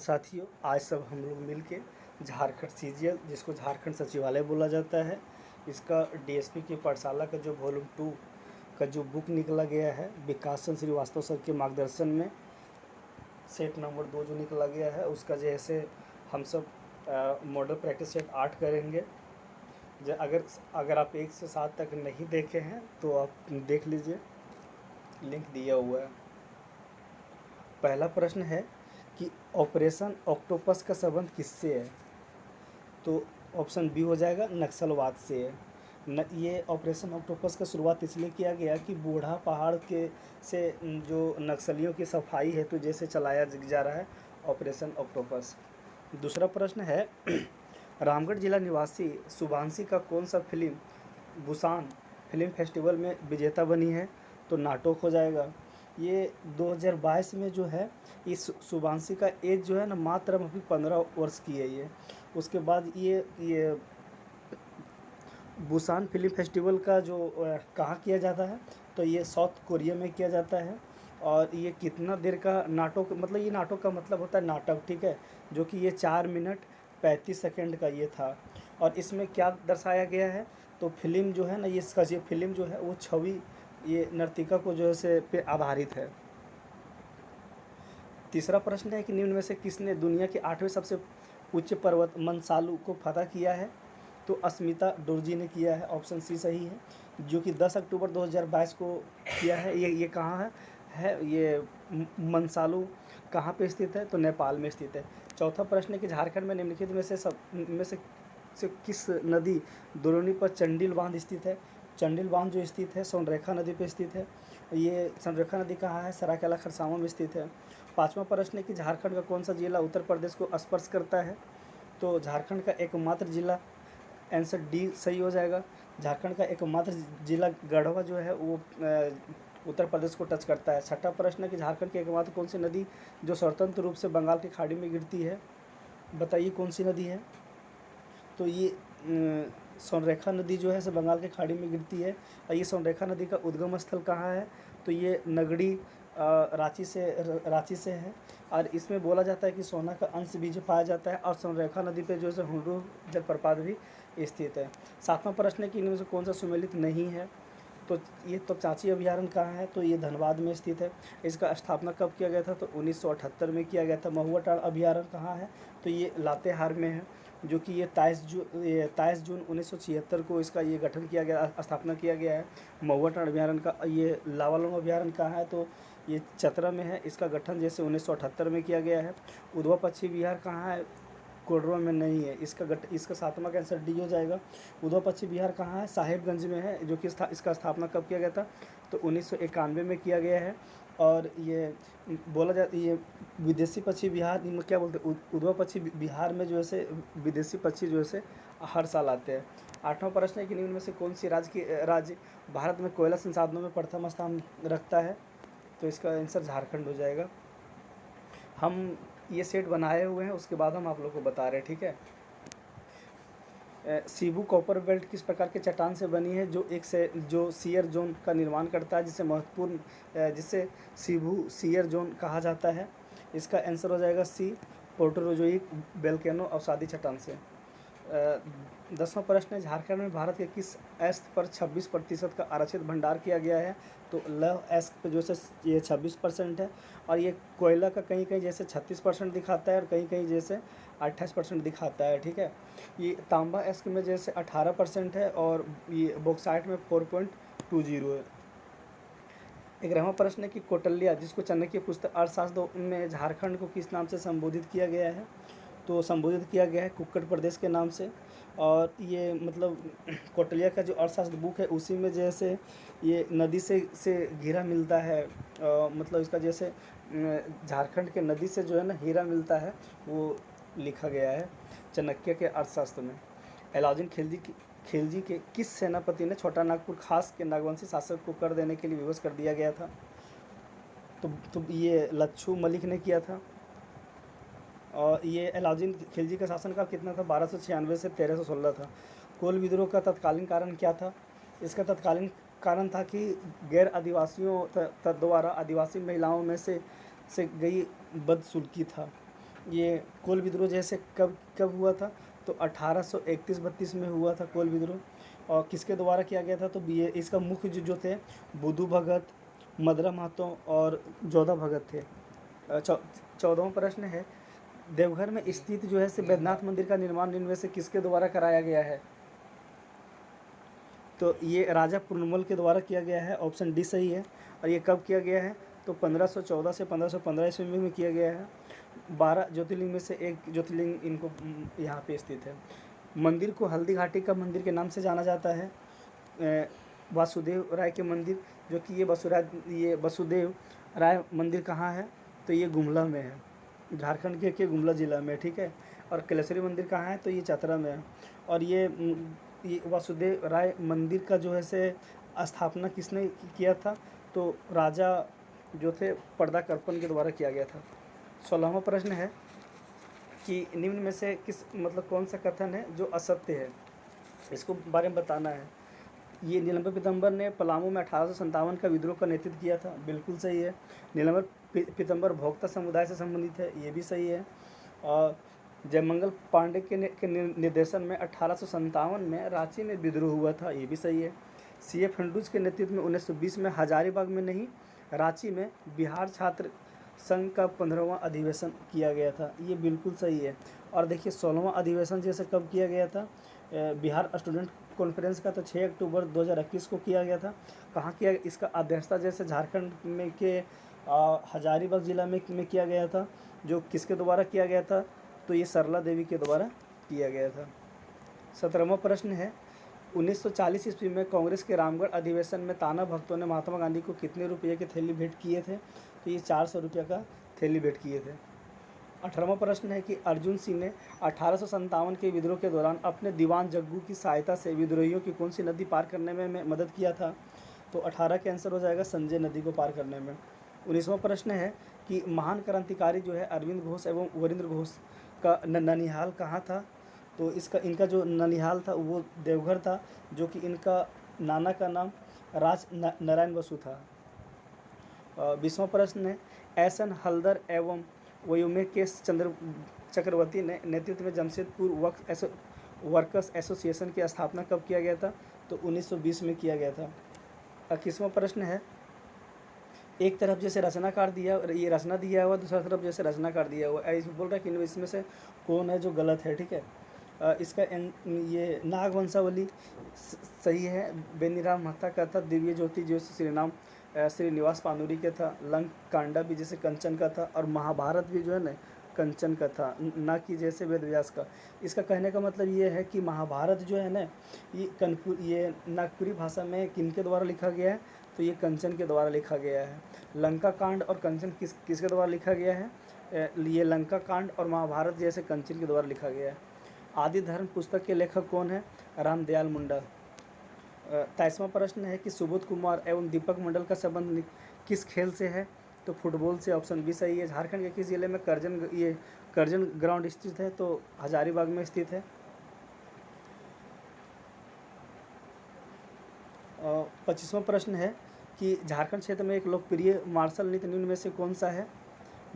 साथियों, आज सब हम लोग मिल के झारखंड सीजीएल, जिसको झारखंड सचिवालय बोला जाता है, इसका डीएसपी की पाठशाला का जो वॉल्यूम 2 का जो बुक निकला गया है, विकास चंद्र श्रीवास्तव सर के मार्गदर्शन में सेट नंबर 2 जो निकला गया है, उसका जैसे हम सब मॉडल प्रैक्टिस सेट 8 करेंगे। अगर आप 1 से 7 तक नहीं देखे हैं तो आप देख लीजिए, लिंक दिया हुआ है। पहला प्रश्न है कि ऑपरेशन ऑक्टोपस का संबंध किससे है? तो ऑप्शन बी हो जाएगा, नक्सलवाद से है। ये ऑपरेशन ऑक्टोपस का शुरुआत इसलिए किया गया कि बूढ़ा पहाड़ के से जो नक्सलियों की सफाई हेतु जैसे चलाया जा रहा है ऑपरेशन ऑक्टोपस। दूसरा प्रश्न है रामगढ़ जिला निवासी शुभांशी का कौन सा फिल्म बुसान फिल्म फेस्टिवल में विजेता बनी है? तो नाटक हो जाएगा। ये 2022 में जो है इस शुभांशी का एज जो है ना मात्र अभी 15 वर्ष की है ये। उसके बाद ये बुसान फिल्म फेस्टिवल का जो कहाँ किया जाता है, तो ये साउथ कोरिया में किया जाता है। और ये कितना देर का नाटक, मतलब ये नाटक का मतलब होता है नाटक, ठीक है, जो कि ये 4 मिनट 35 सेकंड का ये था। और इसमें क्या दर्शाया गया है, तो फिल्म जो है ना, ये इसका ये फिल्म जो है वो छवि ये नर्तिका को जो है से पे आधारित है। तीसरा प्रश्न है कि निम्न में से किसने दुनिया के 8वें सबसे ऊंचे पर्वत मनसालू को फतह किया है? तो अस्मिता डोरजी ने किया है, ऑप्शन सी सही है, जो कि 10 अक्टूबर 2022 को किया है। ये कहाँ है ये मनसालू कहाँ पे स्थित है? तो नेपाल में स्थित है। चौथा प्रश्न है कि झारखंड में निम्नलिखित में से किस नदी दुरोनी पर चंडिल बांध स्थित है? चंडिल बांध जो स्थित है सोनरेखा नदी पे स्थित है। ये सोनरेखा नदी कहाँ है? सरायकेला खरसावां में स्थित है। पाँचवा प्रश्न है कि झारखंड का कौन सा जिला उत्तर प्रदेश को स्पर्श करता है? तो झारखंड का एकमात्र जिला, आंसर डी सही हो जाएगा। झारखंड का एकमात्र जिला गढ़वा जो है वो उत्तर प्रदेश को टच करता है। छठा प्रश्न है कि झारखंड की एकमात्र कौन सी नदी जो स्वतंत्र रूप से बंगाल की खाड़ी में गिरती है? बताइए कौन सी नदी है? तो ये सोनरेखा नदी जो है बंगाल के खाड़ी में गिरती है। और ये सोनरेखा नदी का उद्गम स्थल कहाँ है? तो ये नगड़ी रांची से है। और इसमें बोला जाता है कि सोना का अंश भी जो पाया जाता है। और सोनरेखा नदी पे जो है हुडरू जलप्रपात भी स्थित है। सातवां प्रश्न है कि इनमें से कौन सा सुमेलित नहीं है? तो ये चाची अभयारण्य कहाँ है? तो ये धनबाद में स्थित है। इसका स्थापना कब किया गया था? तो 1978 में किया गया था। महुआ टाड़ अभयारण्य कहाँ है? तो ये लातेहार में है, जो कि ये 23 जून 1976 को इसका ये गठन किया गया, स्थापना किया गया है। महुआ टाड़ अभयारण्य का ये लावालौंग अभयारण्य कहाँ है? तो ये चतरा में है। इसका गठन जैसे 1978 में किया गया है। उधवा पश्चिम बिहार कहाँ है? कोडरमा में नहीं है। इसका सातवां का आंसर डी हो जाएगा। उधवा पश्चिम बिहार कहाँ है? साहेबगंज में है, जो कि इसका स्थापना कब किया गया था? तो 1991 में किया गया है। और ये बोला जाता है ये विदेशी पक्षी बिहार में क्या बोलते हैं, उधवा पक्षी बिहार में जो है से विदेशी पक्षी जो है से हर साल आते हैं। आठवां प्रश्न है कि निम्न में से कौन सी राज्य भारत में कोयला संसाधनों में प्रथम स्थान रखता है? तो इसका आंसर झारखंड हो जाएगा। हम ये सेट बनाए हुए हैं, उसके बाद हम आप लोग को बता रहे हैं, ठीक है। सीबू कॉपर बेल्ट किस प्रकार के चट्टान से बनी है जो सियर जोन का निर्माण करता है, जिसे सीबू सियर जोन कहा जाता है? इसका आंसर हो जाएगा सी, पोर्टोरोजोइक बेल्केनो अवसादी चट्टान से। 10वां प्रश्न है झारखंड में भारत के किस अस्त्र पर 26% का आरक्षित भंडार किया गया है? तो लौह अस्त्र पे जो है ये 26% है। और ये कोयला का कहीं कहीं जैसे 36% दिखाता है और कहीं कहीं जैसे 28% दिखाता है, ठीक है। ये तांबा अस्त्र में जैसे 18% है और ये बॉक्साइट में 4.20 है। 11वां प्रश्न है कि कौटिल्य, जिसको चाणक्य पुस्तक अर्थशास्त्र में झारखंड को किस नाम से संबोधित किया गया है? तो संबोधित किया गया है कुक्कड़ प्रदेश के नाम से। और ये मतलब कौटिल्य का जो अर्थशास्त्र बुक है उसी में जैसे ये नदी से घिरा मिलता है, मतलब इसका जैसे झारखंड के नदी से जो है ना हीरा मिलता है, वो लिखा गया है चाणक्य के अर्थशास्त्र में। अलाउद्दीन खिलजी के किस सेनापति ने छोटा नागपुर खास के नागवंशी शासक को कर देने के लिए विवश कर दिया गया था? तो ये लच्छू मलिक ने किया था। और ये अलाउद्दीन खिलजी का शासनकाल कितना था? 1296 से 1316 था। कोल विद्रोह का तत्कालीन कारण क्या था? इसका तत्कालीन कारण था कि गैर आदिवासियों द्वारा आदिवासी महिलाओं में से गई बदसुल्की था। ये कोल विद्रोह जैसे कब कब हुआ था, तो 1831-32 में हुआ था कोल विद्रोह। और किसके द्वारा किया गया था, तो ये इसका मुख्य जो थे बुद्धू भगत, मदरा महतो और जोधा भगत थे। 14वां प्रश्न है, देवघर में स्थित जो है से बैद्यनाथ मंदिर का निर्माण इनमें से किसके द्वारा कराया गया है, तो ये राजा पुरनमल के द्वारा किया गया है, ऑप्शन डी सही है। और ये कब किया गया है, तो 1514 से 1515 ईस्वी में किया गया है। 12 ज्योतिर्लिंग में से एक ज्योतिर्लिंग इनको यहाँ पे स्थित है। मंदिर को हल्दी घाटी का मंदिर के नाम से जाना जाता है। वासुदेव राय के मंदिर, जो कि ये वसुदेव राय मंदिर कहाँ है, तो ये गुमला में है, झारखंड के गुमला ज़िला में, ठीक है। और कलेश्वरी मंदिर कहाँ है, तो ये चतरा में है। और ये वासुदेव राय मंदिर का जो है से स्थापना किसने किया था, तो राजा जो थे पर्दा करपन के द्वारा किया गया था। 16वां प्रश्न है कि निम्न में से कौन सा कथन है जो असत्य है, इसको बारे में बताना है। ये नीलम्बर पीताम्बर ने पलामू में 1857 का विद्रोह का नेतृत्व किया था, बिल्कुल सही है। नीलम्बर पीताम्बर भोक्ता समुदाय से संबंधित है, ये भी सही है। और जयमंगल पांडे के निर्देशन में 1857 में रांची में विद्रोह हुआ था, ये भी सही है। C.F. हिंडूज के नेतृत्व में 1920 में हजारीबाग में नहीं, रांची में बिहार छात्र संघ का 15वां अधिवेशन किया गया था, ये बिल्कुल सही है। और देखिए 16वां अधिवेशन जैसे कब किया गया था, बिहार स्टूडेंट कॉन्फ्रेंस का तो 6 अक्टूबर 2021 को किया गया था। कहाँ किया, इसका अध्यक्षता जैसे झारखंड में के हजारीबाग ज़िला में किया गया था। जो किसके द्वारा किया गया था, तो ये सरला देवी के द्वारा किया गया था। 17वां प्रश्न है, 1940 ईस्वी में कांग्रेस के रामगढ़ अधिवेशन में ताना भक्तों ने महात्मा गांधी को कितने रुपये के थैली भेंट किए थे, तो ये 400 रुपये का थैली भेंट किए थे। 18वां प्रश्न है कि अर्जुन सिंह ने 1857 के विद्रोह के दौरान अपने दीवान जग्गू की सहायता से विद्रोहियों की कौन सी नदी पार करने में मदद किया था, तो 18 के आंसर हो जाएगा संजय नदी को पार करने में। 19वां प्रश्न है कि महान क्रांतिकारी जो है अरविंद घोष एवं वरिंद्र घोष का ननिहाल कहाँ था, तो इनका जो ननिहाल था वो देवघर था, जो कि इनका नाना का नाम राज नारायण बसु था। 20वां प्रश्न है, एस.एन. हल्दर एवं वयोमेकेश चक्रवर्ती ने नेतृत्व में जमशेदपुर वर्कर्स एसोसिएशन की स्थापना कब किया गया था, तो 1920 में किया गया था। 21वां प्रश्न है, एक तरफ जैसे रचनाकार दिया, ये रचना दिया हुआ, दूसरा तरफ जैसे रचनाकार दिया हुआ, ऐसे बोल रहा है कि इसमें से कौन है जो गलत है, ठीक है। इसका ये नागवंशावली सही है, बेनीराम महता का था, दिव्य ज्योति जो श्रीनिवास पानुरी के था, लंक कांडा भी जैसे कंचन का था, और महाभारत भी जो है ना कंचन का था, ना कि जैसे वेद व्यास का। इसका कहने का मतलब ये है कि महाभारत जो है ना, ये नागपुरी भाषा में किनके द्वारा लिखा गया है, तो ये कंचन के द्वारा लिखा गया है। लंका कांड और कंचन किसके द्वारा लिखा गया है, ये लंका कांड और महाभारत जैसे कंचन के द्वारा लिखा गया है। आदि धर्म पुस्तक के लेखक कौन है, रामदयाल मुंडा। 23वां प्रश्न है कि सुबोध कुमार एवं दीपक मंडल का संबंध किस खेल से है, तो फुटबॉल से, ऑप्शन बी सही है। झारखंड के किस जिले में करजन ग्राउंड स्थित है, तो हजारीबाग में स्थित है। 25वां प्रश्न है कि झारखंड क्षेत्र में एक लोकप्रिय मार्शल नृत्य निम्न में से कौन सा है,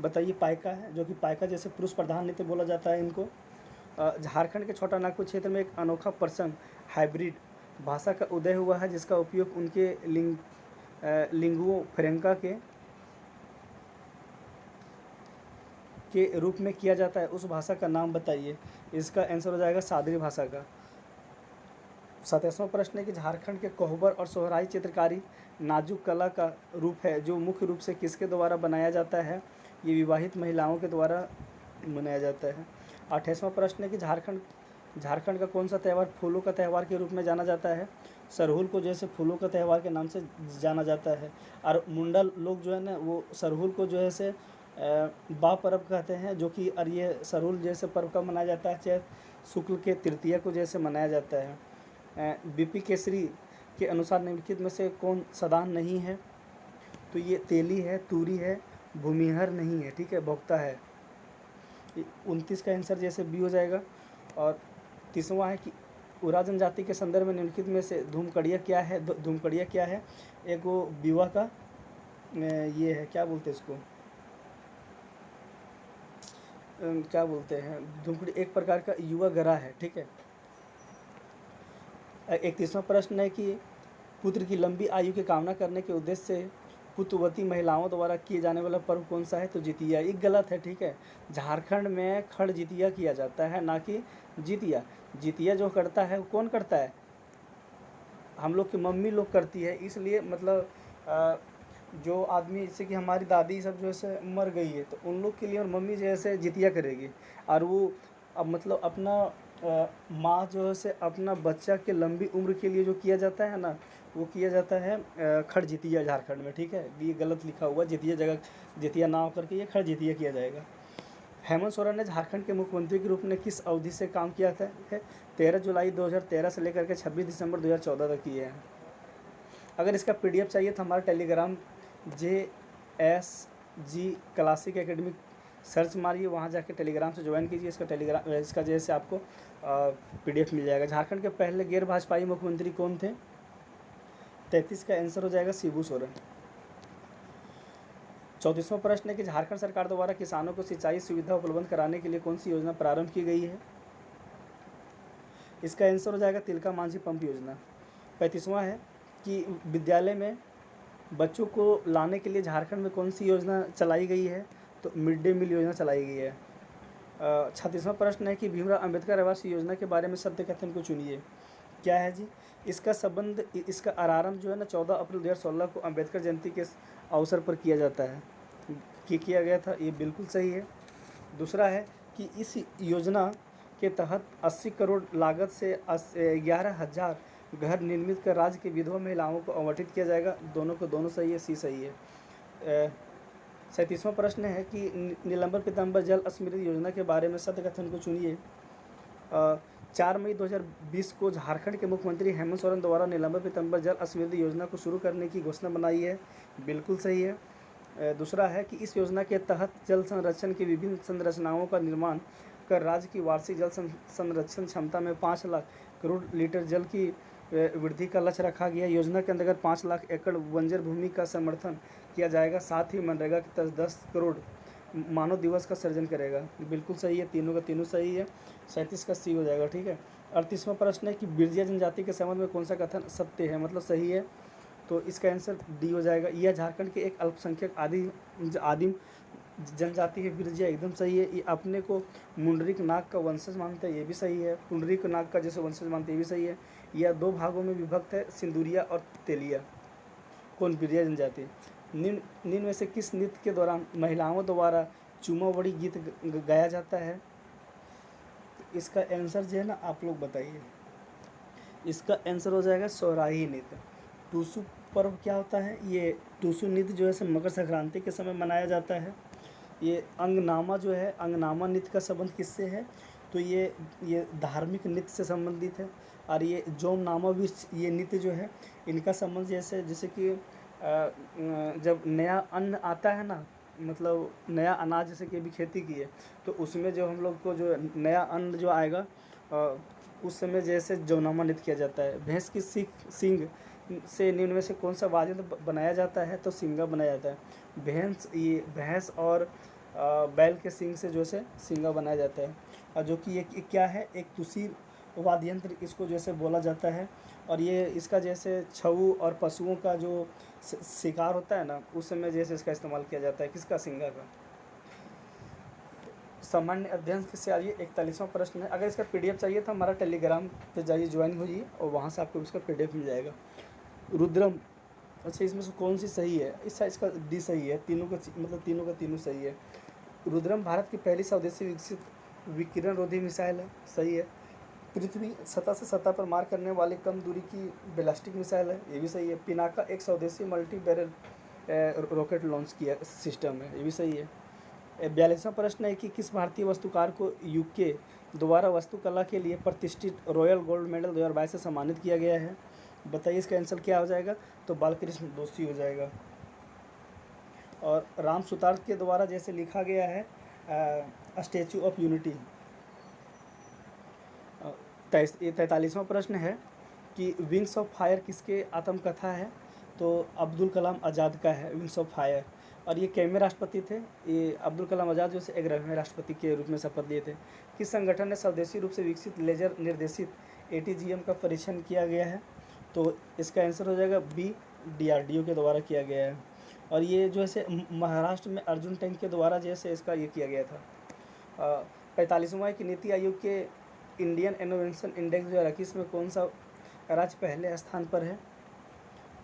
बताइए। पाइका है, जो कि पाइका जैसे पुरुष प्रधान नृत्य बोला जाता है इनको। झारखंड के छोटा नागपुर क्षेत्र में एक अनोखा प्रसंग हाइब्रिड भाषा का उदय हुआ है, जिसका उपयोग उनके लिंगुओ फ्रेंका के रूप में किया जाता है, उस भाषा का नाम बताइए। इसका आंसर हो जाएगा सादरी भाषा का। 27वां प्रश्न है कि झारखंड के कोहबर और सोहराई चित्रकारी नाजुक कला का रूप है, जो मुख्य रूप से किसके द्वारा बनाया जाता है, ये विवाहित महिलाओं के द्वारा बनाया जाता है। 28वां प्रश्न है कि झारखंड का कौन सा त्यौहार फूलों का त्यौहार के रूप में जाना जाता है, सरहुल को जैसे फूलों का त्यौहार के नाम से जाना जाता है। और मुंडा लोग जो है ना, वो सरहुल को जो है से बा पर्व कहते हैं, जो कि और ये सरहुल जैसे पर्व का मनाया जाता है, चाहे शुक्ल के तृतीया को जैसे मनाया जाता है। बीपी केसरी के अनुसार निम्नलिखित में से कौन सदान नहीं है, तो ये तेली है, तूरी है, भूमिहर नहीं है, ठीक है, भोक्ता है। 29 का आंसर जैसे बी हो जाएगा। और 30वां है कि उरा जनजाति के संदर्भ में निम्नलिखित में से धूमकड़िया क्या है, एक वो विवाह का ये है, क्या बोलते हैं इसको, क्या बोलते हैं, धूमकेतु एक प्रकार का युवा ग्रह है, ठीक है। 31वां प्रश्न है कि पुत्र की लंबी आयु की कामना करने के उद्देश्य से पुत्रवती महिलाओं द्वारा किए जाने वाला पर्व कौन सा है? तो जितिया। ये गलत है, ठीक है। झारखंड में खड़ जितिया किया जाता है, ना कि जितिया। जितिया जो करता है वो कौन करता है? हम लोग की मम्मी लोग करती है, इसलिए मतलब जो आदमी जैसे कि हमारी दादी सब जो है मर गई है, तो उन लोग के लिए और मम्मी जैसे जितिया करेगी, और वो अब मतलब अपना माँ जो है से अपना बच्चा के लंबी उम्र के लिए जो किया जाता है ना, वो किया जाता है खड़ जितिया झारखंड में, ठीक है। ये गलत लिखा हुआ, जितिया जगह जितिया ना होकर के ये खड़ जितिया किया जाएगा। हेमंत सोरेन ने झारखंड के मुख्यमंत्री के रूप में किस अवधि से काम किया था? 13 जुलाई 2013 से लेकर के 26 दिसंबर 2014 तक किए हैं। अगर इसका PDF चाहिए तो हमारा Telegram JSG classic academic search मारिए, वहाँ जाके टेलीग्राम से ज्वाइन कीजिए। इसका जैसे आपको PDF मिल जाएगा। झारखंड के पहले गैर भाजपाई मुख्यमंत्री कौन थे? 33 का आंसर हो जाएगा शिबू सोरेन। 34वां प्रश्न है कि झारखंड सरकार द्वारा किसानों को सिंचाई सुविधा उपलब्ध कराने के लिए कौन सी योजना प्रारंभ की गई है? इसका आंसर हो जाएगा तिलका मांझी पंप योजना। 35वां है कि विद्यालय में बच्चों को लाने के लिए झारखंड में कौन सी योजना चलाई गई है? तो मिड डे मील योजना चलाई गई है। 36वां प्रश्न है कि भीमराव अंबेडकर आवास योजना के बारे में सत्य कथन को चुनिए। क्या है जी? इसका आरंभ जो है ना 14 अप्रैल 2016 को अंबेडकर जयंती के अवसर पर किया जाता है, कि किया गया था। ये बिल्कुल सही है। दूसरा है कि इस योजना के तहत 80 करोड़ लागत से 11,000 घर निर्मित कर राज्य की विधवा महिलाओं को आवंटित किया जाएगा। दोनों सही है, सी सही है। 37वां प्रश्न है कि नीलंबर पीताम्बर जल स्मृति योजना के बारे में सत्य कथन को चुनिए। 4 मई 2020 को झारखंड के मुख्यमंत्री हेमंत सोरेन द्वारा नीलंबर पीताम्बर जल स्मृति योजना को शुरू करने की घोषणा बनाई है। बिल्कुल सही है। दूसरा है कि इस योजना के तहत जल संरक्षण की विभिन्न संरचनाओं का निर्माण कर राज्य की वार्षिक जल संरक्षण क्षमता में 5 लाख करोड़ लीटर जल की वृद्धि का लक्ष्य रखा गया। योजना के अंतर्गत 5 लाख एकड़ बंजर भूमि का समर्थन किया जाएगा। साथ ही मनरेगा के तहत 10 करोड़ मानव दिवस का सृजन करेगा। बिल्कुल सही है, तीनों का तीनों सही है। 37 का सी हो जाएगा, ठीक है। 38वां प्रश्न है कि बिरजिया जनजाति के संबंध में कौन सा कथन सत्य है? मतलब सही है, तो इसका आंसर डी हो जाएगा। यह झारखंड के एक अल्पसंख्यक आदिम जनजाति है बिरजिया, एकदम सही है। ये अपने को मुंडरिक नाग का वंशज मानते हैं, ये भी सही है। पुंडरिक नाग का जैसे वंशज मानते हैं, ये भी सही है। यह 2 भागों में विभक्त है, सिंदूरिया और तेलिया। कौन? बिरजिया जनजाति। निम्न में से किस नृत्य के दौरान महिलाओं द्वारा चुमावड़ी गीत गाया जाता है? इसका आंसर जो है ना आप लोग बताइए। इसका आंसर हो जाएगा सोहराही नृत्य। टूसू पर्व क्या होता है? ये टूसू नृत्य जो है मकर संक्रांति के समय मनाया जाता है। ये अंगनामा जो है, अंगनामा नृत्य का संबंध किससे है? तो ये धार्मिक नृत्य से संबंधित है। और ये जोमनामा भी, ये नृत्य जो है इनका संबंध जैसे कि जब नया अन्न आता है ना, मतलब नया अनाज जैसे कि अभी खेती की है, तो उसमें जो हम लोग को जो नया अन्न जो आएगा उस समय जैसे जौनामा नृत्य किया जाता है। भैंस की सींग से निम्न में से कौन सा वाद्य यंत्र बनाया जाता है? तो सिंगा बनाया जाता है। भैंस और बैल के सींग से जो है सिंगा बनाया जाता है। और जो कि ये क्या है, एक तुसीर वाद्य यंत्र इसको जैसे बोला जाता है। और ये इसका जैसे छऊ और पशुओं का जो शिकार होता है ना, उस समय जैसे इसका इस्तेमाल किया जाता है। किसका? सिंगा का। सामान्य अध्ययन से आइए 41वां प्रश्न है। अगर इसका PDF चाहिए तो हमारा टेलीग्राम पे जाइए, ज्वाइन होइए, और वहाँ से आपको इसका PDF मिल जाएगा। रुद्रम, अच्छा इसमें से कौन सी सही है? इसका डी सही है। तीनों का तीनों सही है। रुद्रम भारत की पहली स्वदेशी विकसित विकिरण रोधी मिसाइल है, सही है। पृथ्वी सतह से सतह पर मार करने वाली कम दूरी की बैलिस्टिक मिसाइल है, ये भी सही है। पिनाका एक स्वदेशी मल्टी बैरल रॉकेट लॉन्च किया सिस्टम है, ये भी सही है। 42वां प्रश्न है कि किस भारतीय वस्तुकार को UK द्वारा वास्तुकला के लिए प्रतिष्ठित रॉयल गोल्ड मेडल 2022 से सम्मानित किया गया है? बताइए इसका आंसर क्या हो जाएगा? तो बालकृष्ण दोषी हो जाएगा। और राम सुतार के द्वारा जैसे लिखा गया है स्टैचू ऑफ यूनिटी। 43वां प्रश्न है कि विंग्स ऑफ फायर किसके आत्मकथा है? तो अब्दुल कलाम आज़ाद का है विंग्स ऑफ फायर। और ये कैमे राष्ट्रपति थे? ये अब्दुल कलाम आज़ाद जो से 11वें राष्ट्रपति के रूप में शपथ लिए थे। किस संगठन ने स्वदेशी रूप से विकसित लेजर निर्देशित एटीजीएम का परीक्षण किया गया है? तो इसका आंसर हो जाएगा बी, डीआरडीओ के द्वारा किया गया है। और ये जो है महाराष्ट्र में अर्जुन टैंक के द्वारा जैसे इसका ये किया गया था। 45वां की नीति आयोग के इंडियन इनोवेशन इंडेक्स 2021 में कौन सा राज्य पहले स्थान पर है?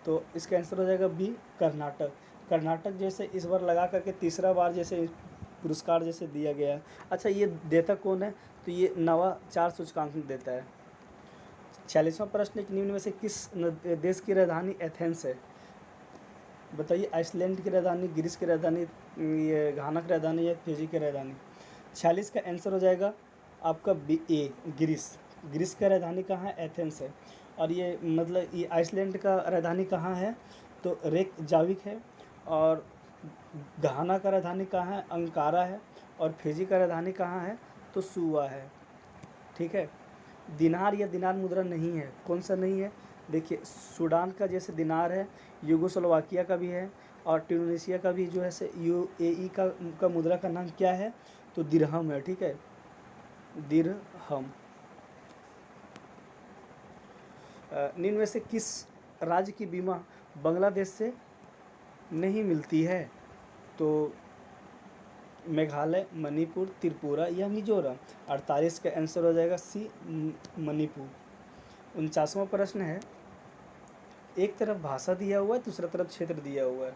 तो इसका आंसर हो जाएगा बी, कर्नाटक। कर्नाटक जैसे इस बार लगा करके तीसरा बार जैसे पुरस्कार जैसे दिया गया है। अच्छा, ये देता कौन है? तो ये नवाचार सूचकांक देता है। 46वां प्रश्न, एक निम्न में से किस देश की राजधानी एथेंस है? बताइए, आइसलैंड की राजधानी, ग्रीस की राजधानी, ये घाना की राजधानी या फिजी की राजधानी? 46 का आंसर हो जाएगा आपका बी, ए, ग्रीस। ग्रीस का राजधानी कहाँ है? एथेंस है। और ये मतलब ये आइसलैंड का राजधानी कहाँ है? तो रेकजाविक है। और घाना का राजधानी कहाँ है? अंकारा है। और फिजी का राजधानी कहाँ है? तो सुआ है। ठीक है। दिनार या दिनार मुद्रा नहीं है, कौन सा नहीं है? देखिए, सूडान का जैसे दिनार है, यूगोस्लोवाकिया का भी है, और ट्यूनीशिया का भी जो है से यूएई का मुद्रा का नाम क्या है? तो दिरहम है। ठीक है, दिरहम। निम्न में से किस राज्य की बीमा बांग्लादेश से नहीं मिलती है? तो मेघालय, मणिपुर, त्रिपुरा या मिजोरम? 48 का आंसर हो जाएगा सी, मणिपुर। 49वां प्रश्न है, एक तरफ भाषा दिया हुआ है, दूसरा तरफ क्षेत्र दिया हुआ है।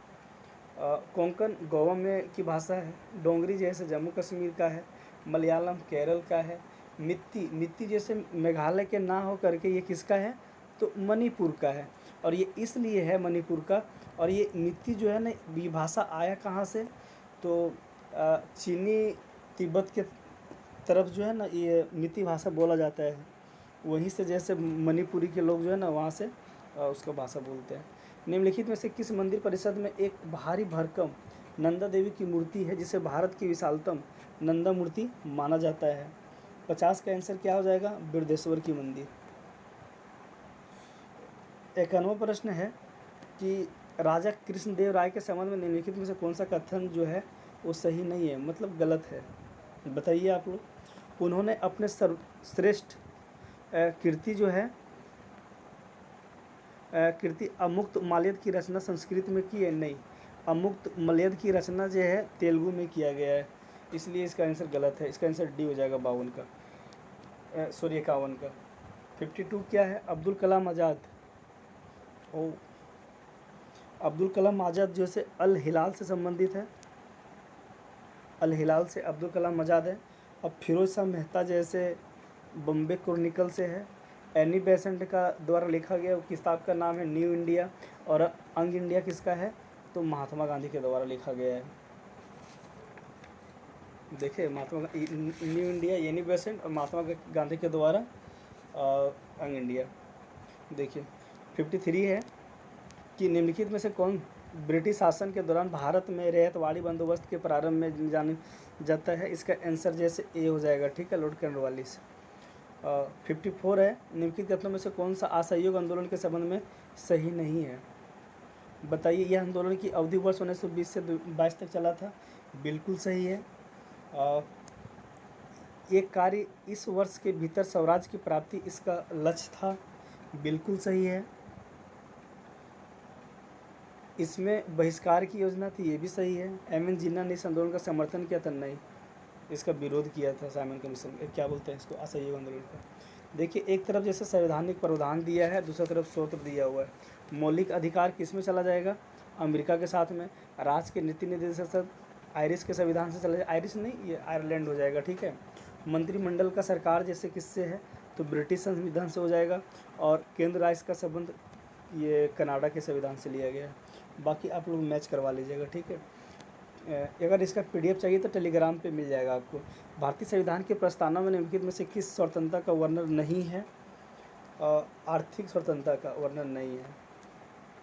कोंकण गोवा में की भाषा है, डोंगरी जैसे जम्मू कश्मीर का है, मलयालम केरल का है, मित्ती जैसे मेघालय के ना हो करके ये किसका है? तो मणिपुर का है। और ये इसलिए है मणिपुर का। और ये मित्ती जो है ना, ये भाषा आया कहाँ से? तो चीनी तिब्बत के तरफ जो है ना ये मित्ती भाषा बोला जाता है, वहीं से जैसे मणिपुरी के लोग जो है ना वहाँ से उसका भाषा बोलते हैं। निम्नलिखित में से किस मंदिर परिषद में एक भारी भरकम नंदा देवी की मूर्ति है जिसे भारत की विशालतम नंदा मूर्ति माना जाता है? 50 का आंसर क्या हो जाएगा? बिरदेश्वर की मंदिर। 51वां प्रश्न है कि राजा कृष्णदेव राय के संबंध में निम्नलिखित में से कौन सा कथन जो है वो सही नहीं है, मतलब गलत है? बताइए आप लोग। उन्होंने अपने सर्वश्रेष्ठ कृति जो है कृति अमुक्त माल्यद की रचना संस्कृत में की है? नहीं, अमुक्त माल्यद की रचना जो है तेलुगु में किया गया है, इसलिए इसका आंसर गलत है। इसका आंसर डी हो जाएगा 52 का, 51 का। 52 क्या है? अब्दुल कलाम आज़ाद। ओ, अब्दुल कलाम आज़ाद जो से अल हिलाल से संबंधित है, अल हिलाल से अब्दुल कलाम आज़ाद है। अब फिरोज शाह मेहता जैसे बॉम्बे क्रॉनिकल से है। एनी बेसेंट का द्वारा लिखा गया किताब का नाम है न्यू इंडिया। और अंग इंडिया किसका है? तो महात्मा गांधी के द्वारा लिखा गया है। देखिए, न्यू इंडिया एनी बेसेंट और महात्मा गांधी के द्वारा अंग इंडिया। देखिए, 53 है कि निम्नलिखित में से कौन ब्रिटिश शासन के दौरान भारत में रैयतवाड़ी बंदोबस्त के प्रारंभ में जाने जाता है? इसका आंसर जैसे ए हो जाएगा। ठीक है, लॉर्ड कॉर्नवालिस। 54 है, निम्नलिखित कथनों में से कौन सा असहयोग आंदोलन के संबंध में सही नहीं है? बताइए, यह आंदोलन की अवधि वर्ष 1920 से 22 तक चला था? बिल्कुल सही है। एक कार्य इस वर्ष के भीतर स्वराज की प्राप्ति इसका लक्ष्य था? बिल्कुल सही है। इसमें बहिष्कार की योजना थी? ये भी सही है। एम.एन. जिन्ना ने इस आंदोलन का समर्थन किया था? नहीं, इसका विरोध किया था साइमन कमीशन, क्या बोलते हैं इसको, असहयोग आंदोलन का। देखिए, एक तरफ जैसे संवैधानिक प्रावधान दिया है, दूसरी तरफ स्वतंत्र दिया हुआ है। मौलिक अधिकार किस में चला जाएगा? अमेरिका के साथ में। राज्य के नीति निर्देशक आयरिश के संविधान से चला जाएगा। आयरिश नहीं, ये आयरलैंड हो जाएगा। ठीक है। मंत्रिमंडल का सरकार जैसे किससे है? तो ब्रिटिश संविधान से हो जाएगा। और केंद्र राज्य का संबंध ये कनाडा के संविधान से लिया गया है। बाकी आप लोग मैच करवा लीजिएगा। ठीक है। अगर इसका PDF चाहिए तो टेलीग्राम पे मिल जाएगा आपको। भारतीय संविधान के प्रस्तावना में निम्नलिखित में से किस स्वतंत्रता का वर्णन नहीं है? आर्थिक स्वतंत्रता का वर्णन नहीं है।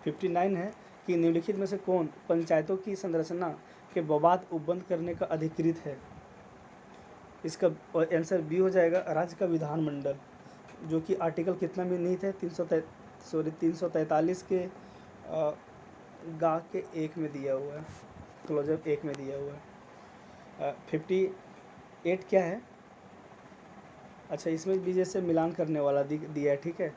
59 है कि निम्नलिखित में से कौन पंचायतों की संरचना के बवाद उपबंध करने का अधिकृत है? इसका आंसर बी हो जाएगा, राज्य का विधानमंडल, जो कि आर्टिकल कितना में नहीं थे? 343 के गा के 1 में दिया हुआ है। क्लोजअप 1 में दिया हुआ है। 58 क्या है? अच्छा, इसमें भी जैसे मिलान करने वाला दिया है, ठीक है।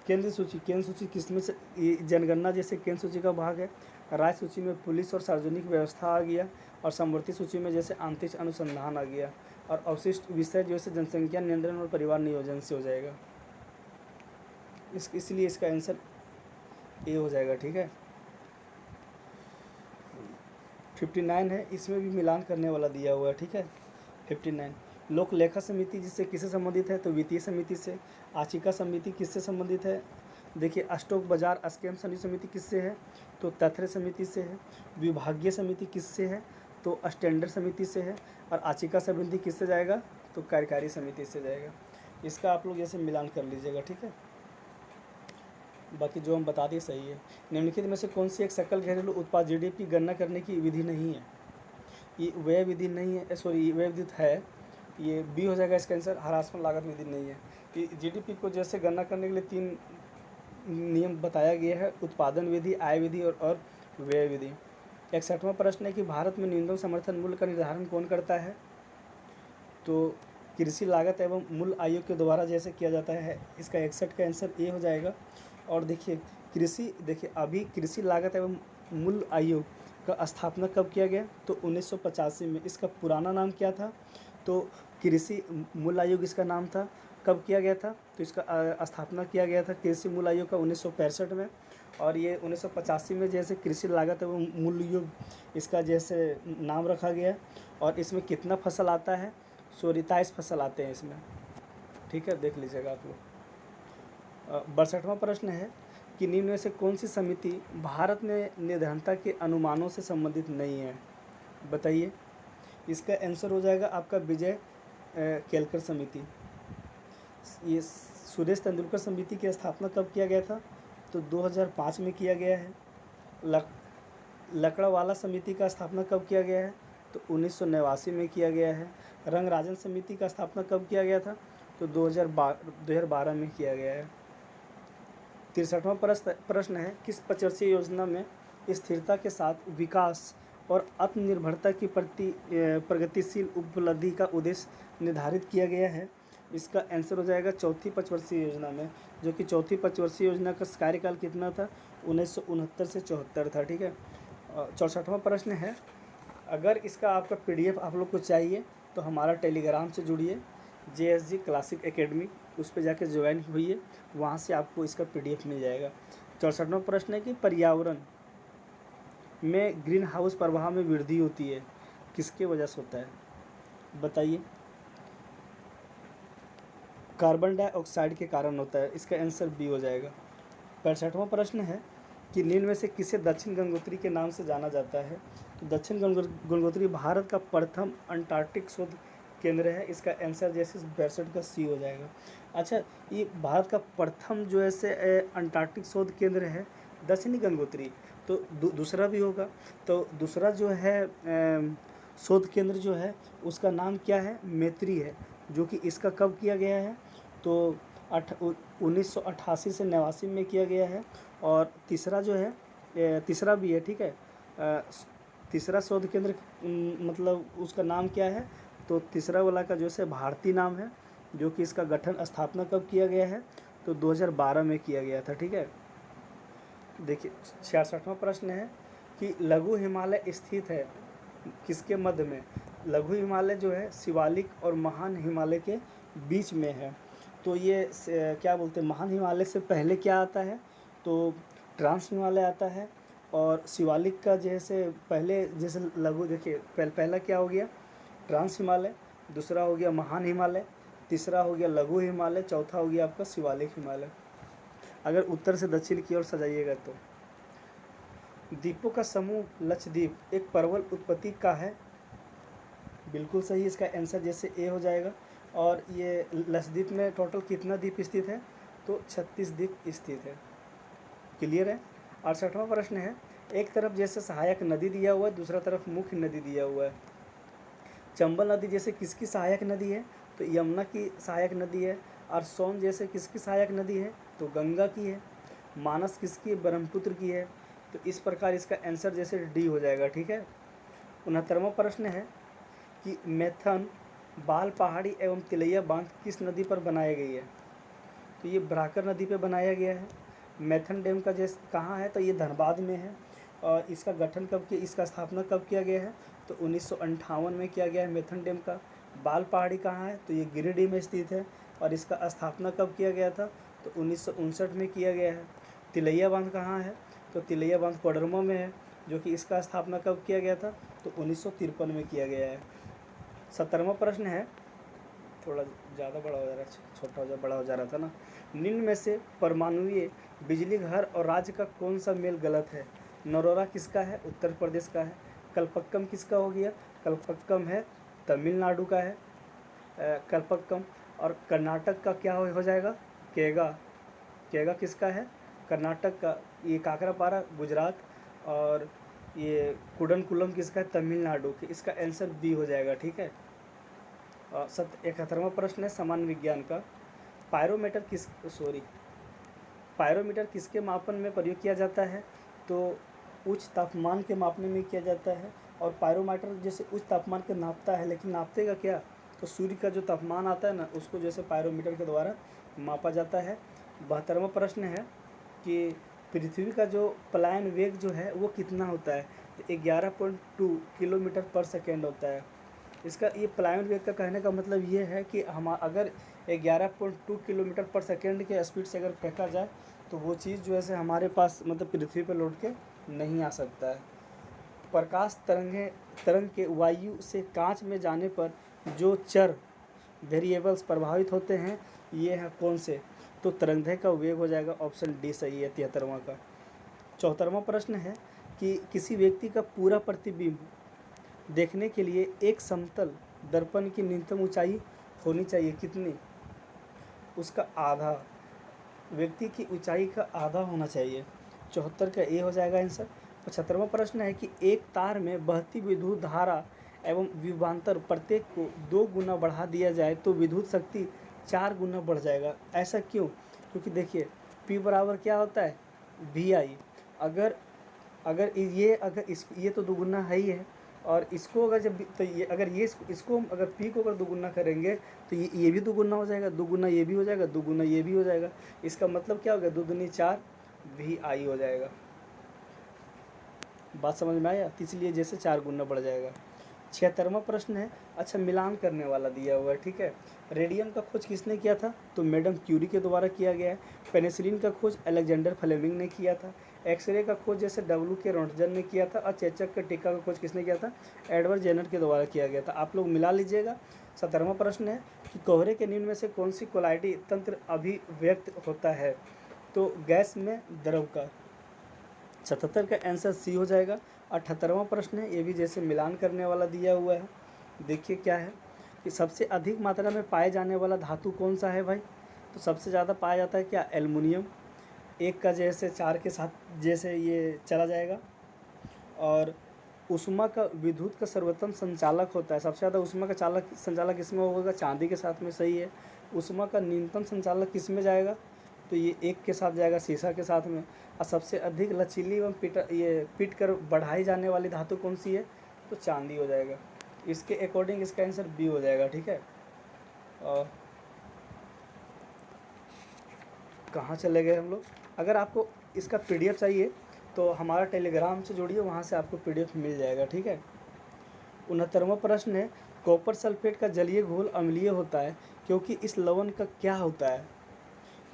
केंद्र सूची किसमें से? ये जनगणना जैसे केंद्र सूची का भाग है। राज्य सूची में पुलिस और सार्वजनिक व्यवस्था आ गया, और समवर्ती सूची में जैसे अंतरिक्ष अनुसंधान आ गया, और अवशिष्ट विषय जो है जनसंख्या नियंत्रण और परिवार नियोजन से हो जाएगा। इसलिए इसका आंसर ए हो जाएगा, ठीक है। 59 है, इसमें भी मिलान करने वाला दिया हुआ है, ठीक है। 59 लोक लेखा समिति जिससे किससे संबंधित है? तो वित्तीय समिति से। आचिका समिति किससे संबंधित है? देखिए, स्टॉक बाजार स्कैम समिति किससे है? तो तथ्य समिति से है। विभागीय समिति किससे है? तो स्टैंडर्ड समिति से है। और आचिका समिति किससे जाएगा? तो कार्यकारी समिति से जाएगा। इसका आप लोग जैसे मिलान कर लीजिएगा, ठीक है। बाकी जो हम बता दें सही है। निम्नलिखित में से कौन सी एक सकल घरेलू उत्पाद जीडीपी गणना करने की विधि नहीं है? ये व्यय विधि नहीं है, सॉरी व्यय विधि है, ये बी हो जाएगा इसका आंसर। ह्रासमान लागत विधि नहीं है। कि जीडीपी को जैसे गणना करने के लिए 3 नियम बताया गया है: उत्पादन विधि, आय विधि और व्यय विधि। 61वां प्रश्न है कि भारत में न्यूनतम समर्थन मूल्य का निर्धारण कौन करता है? तो कृषि लागत एवं मूल्य आयोग के द्वारा जैसे किया जाता है। इसका 61 का आंसर ए हो जाएगा। और देखिए अभी कृषि लागत एवं मूल्य आयोग का स्थापना कब किया गया? तो 1985 में। इसका पुराना नाम क्या था? तो कृषि मूल्य आयोग इसका नाम था। कब किया गया था? तो इसका स्थापना किया गया था कृषि मूल्य आयोग का 1965 में। और ये 1985 में जैसे कृषि लागत एवं मूल्य आयोग इसका जैसे नाम रखा गया। और इसमें कितना फसल आता है? 27 फसल आते हैं इसमें, ठीक है, देख लीजिएगा आप लोग। 62वां प्रश्न है कि निम्न में से कौन सी समिति भारत में निर्धनता के अनुमानों से संबंधित नहीं है? बताइए। इसका आंसर हो जाएगा आपका विजय केलकर समिति। ये सुरेश तेंदुलकर समिति की स्थापना कब किया गया था? तो 2005 में किया गया है। लकड़ावाला समिति का स्थापना कब किया गया है? तो 1989 में किया गया है। रंगराजन समिति का स्थापना कब किया गया था? तो 2012 में किया गया है। 63वां प्रश्न है किस पंचवर्षीय योजना में स्थिरता के साथ विकास और आत्मनिर्भरता की प्रगतिशील उपलब्धि का उद्देश्य निर्धारित किया गया है? इसका आंसर हो जाएगा चौथी पंचवर्षीय योजना में, जो कि चौथी पंचवर्षीय योजना का कार्यकाल कितना था? 1969 से 74 था, ठीक है। 64वां प्रश्न है, अगर इसका आपका PDF आप लोग को चाहिए तो हमारा टेलीग्राम से जुड़िए, JSG क्लासिक एकेडमी, उस पर जाकर ज्वाइन हुई, वहाँ से आपको इसका PDF मिल जाएगा। 64वां प्रश्न है कि पर्यावरण में ग्रीन हाउस प्रभाव में वृद्धि होती है, किसके वजह से होता है? बताइए। कार्बन डाइऑक्साइड के कारण होता है। इसका आंसर बी हो जाएगा। 65वां प्रश्न है कि निम्न में से किसे दक्षिण गंगोत्री के नाम से जाना जाता है? तो दक्षिण गंगोत्री भारत का प्रथम अंटार्कटिक शोध केंद्र है। इसका आंसर जैसे 62 का सी हो जाएगा। अच्छा, ये भारत का प्रथम जो है अंटार्कटिक शोध केंद्र है दक्षिणी गंगोत्री, तो दूसरा भी होगा। तो दूसरा जो है शोध केंद्र जो है उसका नाम क्या है? मैत्री है, जो कि इसका कब किया गया है? तो 1988 से 89 में किया गया है। और तीसरा जो है तीसरा भी है, ठीक है। तीसरा शोध केंद्र मतलब उसका नाम क्या है? तो तीसरा वाला का जो है भारती नाम है, जो कि इसका गठन स्थापना कब किया गया है? तो 2012 में किया गया था, ठीक है। देखिए 66वां प्रश्न है कि लघु हिमालय स्थित है किसके मध्य में? लघु हिमालय जो है शिवालिक और महान हिमालय के बीच में है। तो ये क्या बोलते हैं, महान हिमालय से पहले क्या आता है? तो ट्रांस हिमालय आता है। और शिवालिक का जैसे पहले जैसे लघु, देखिए पहला क्या हो गया? ट्रांस हिमालय, दूसरा हो गया महान हिमालय, तीसरा हो गया लघु हिमालय, चौथा हो गया आपका शिवालिक हिमालय। अगर उत्तर से दक्षिण की ओर सजाइएगा तो द्वीपों का समूह लक्षद्वीप एक प्रबल उत्पत्ति का है। बिल्कुल सही, इसका आंसर जैसे ए हो जाएगा। और ये लक्षद्वीप में टोटल कितना द्वीप स्थित है? तो 36 द्वीप स्थित है। क्लियर है। 68वां प्रश्न है, एक तरफ जैसे सहायक नदी दिया हुआ है, दूसरा तरफ मुख्य नदी दिया हुआ है। चंबल नदी जैसे किसकी सहायक नदी है? तो यमुना की सहायक नदी है। और सोन जैसे किसकी सहायक नदी है? तो गंगा की है। मानस किसकी? ब्रह्मपुत्र की है। तो इस प्रकार इसका आंसर जैसे डी हो जाएगा, ठीक है। 69वां प्रश्न है कि मैथन बाल पहाड़ी एवं तिलैया बांध किस नदी पर बनाई गई है? तो ये ब्राकर नदी पे बनाया गया है। मैथन डैम का जैसे कहाँ है? तो ये धनबाद में है। और इसका गठन कब किया, इसका स्थापना कब किया गया है? तो 1958 में किया गया है मैथन डैम का। बाल पहाड़ी कहाँ है? तो ये गिरिडीह में स्थित है। और इसका स्थापना कब किया गया था? तो 1959 में किया गया है। तिलैया बांध कहाँ है? तो तिलैया बांध कोडरमा में है, जो कि इसका स्थापना कब किया गया था? तो 1953 में किया गया है। 70वां प्रश्न है, थोड़ा ज़्यादा बड़ा हो जा रहा है, छोटा हो जा बड़ा हो जा रहा था ना। निम्न में से परमाणुीय बिजली घर और राज्य का कौन सा मेल गलत है? नरोरा किसका है? उत्तर प्रदेश का है। कलपक्कम किसका हो गया? कलपक्कम है तमिलनाडु का है कलपक्कम। और कर्नाटक का क्या हो जाएगा? केगा। केगा किसका है? कर्नाटक का। ये काकरापारा गुजरात। और ये कुडनकुलम किसका है? तमिलनाडु के। इसका आंसर बी हो जाएगा, ठीक है। 71वां प्रश्न है सामान्य विज्ञान का। पायरोमीटर किसके मापन में प्रयोग किया जाता है? तो उच्च तापमान के मापने में किया जाता है। और पायरोमीटर जैसे उच्च तापमान के नापता है, लेकिन नापतेगा क्या? तो सूर्य का जो तापमान आता है ना, उसको जैसे पायरोमीटर के द्वारा मापा जाता है। 72वां प्रश्न है कि पृथ्वी का जो पलायन वेग जो है वो कितना होता है? तो 11.2 किलोमीटर पर सेकेंड होता है। इसका ये पलायन वेग का कहने का मतलब ये है कि हम अगर 11.2 किलोमीटर पर सेकेंड के स्पीड से अगर फेंका जाए तो वो चीज़ जो है हमारे पास मतलब पृथ्वी पर लौट के नहीं आ सकता है। प्रकाश तरंग के वायु से कांच में जाने पर जो चर वेरिएबल्स प्रभावित होते हैं ये हैं कौन से? तो तरंगदैर्घ्य का वेग हो जाएगा, ऑप्शन डी सही है 73वां का। 74वां प्रश्न है कि किसी व्यक्ति का पूरा प्रतिबिंब देखने के लिए एक समतल दर्पण की न्यूनतम ऊंचाई होनी चाहिए कितनी? उसका आधा, व्यक्ति की ऊंचाई का आधा होना चाहिए। 74 का ए हो जाएगा आंसर। 75वां प्रश्न है कि एक तार में बहती विद्युत धारा एवं विभवांतर प्रत्येक को 2 गुना बढ़ा दिया जाए तो विद्युत शक्ति 4 गुना बढ़ जाएगा। ऐसा क्यों? क्योंकि देखिए P बराबर क्या होता है? VI। अगर अगर ये तो दुगुना है ही है। और इसको अगर जब तो ये अगर ये इसको अगर P को अगर दुगुना करेंगे तो ये भी दुगुना हो जाएगा, दुगुना ये भी हो जाएगा, दुगुना ये भी हो जाएगा। इसका मतलब क्या होगा? 2 दूनी 4 VI हो जाएगा। बात समझ में आया? तो इसलिए जैसे 4 गुना बढ़ जाएगा। 76वां प्रश्न है, अच्छा मिलान करने वाला दिया हुआ है, ठीक है। रेडियम का खोज किसने किया था? तो मैडम क्यूरी के द्वारा किया गया है। पेनिसिलिन का खोज अलेक्जेंडर फ्लेमिंग ने किया था। एक्सरे का खोज जैसे डब्ल्यू के रोंटगन ने किया था। और चेचक के टीका का खोज किसने किया था? एडवर्ड जेनर के द्वारा किया गया था। आप लोग मिला लीजिएगा। 17वां प्रश्न है कि कोहरे के निम्न में से कौन सी कोलाइडी तंत्र अभिव्यक्त होता है? तो गैस में द्रव का। 77 का आंसर सी हो जाएगा। 78वां प्रश्न है, ये भी जैसे मिलान करने वाला दिया हुआ है। देखिए क्या है कि सबसे अधिक मात्रा में पाए जाने वाला धातु कौन सा है भाई? तो सबसे ज़्यादा पाया जाता है क्या? एल्युमिनियम। एक का जैसे 4 के साथ जैसे ये चला जाएगा। और उष्मा का विद्युत का सर्वोत्तम संचालक होता है। सबसे ज़्यादा उष्मा का संचालक इसमें होगा चांदी के साथ में, सही है। उष्मा का न्यूनतम संचालक किस में जाएगा? तो ये एक के साथ जाएगा, शीशा के साथ में। और सबसे अधिक लचीली एवं पीट कर बढ़ाई जाने वाली धातु कौन सी है? तो चांदी हो जाएगा। इसके अकॉर्डिंग इसका आंसर बी हो जाएगा, ठीक है। और कहाँ चले गए हम लोग? अगर आपको इसका PDF चाहिए तो हमारा टेलीग्राम से जुड़िए, वहाँ से आपको PDF मिल जाएगा, ठीक है। 69वां प्रश्न है, कॉपर सल्फेट का जलीय घोल अम्लीय होता है क्योंकि इस लवण का क्या होता है?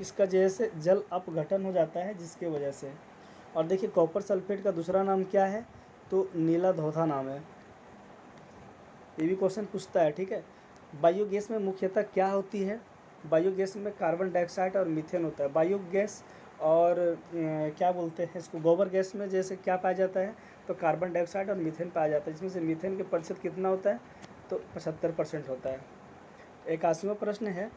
इसका जैसे जल अपघटन हो जाता है जिसके वजह से। और देखिए कॉपर सल्फेट का दूसरा नाम क्या है? तो नीला धोधा नाम है। ये भी क्वेश्चन पूछता है, ठीक है। बायोगैस में मुख्यतः क्या होती है? बायोगैस में कार्बन डाइऑक्साइड और मीथेन होता है। बायोगैस और क्या बोलते हैं इसको, गोबर गैस में जैसे क्या पाया जाता है? तो कार्बन डाइऑक्साइड और मीथेन पाया जाता है। इसमें से मीथेन के प्रतिशत कितना होता है? तो 75% होता है। 81वां प्रश्न है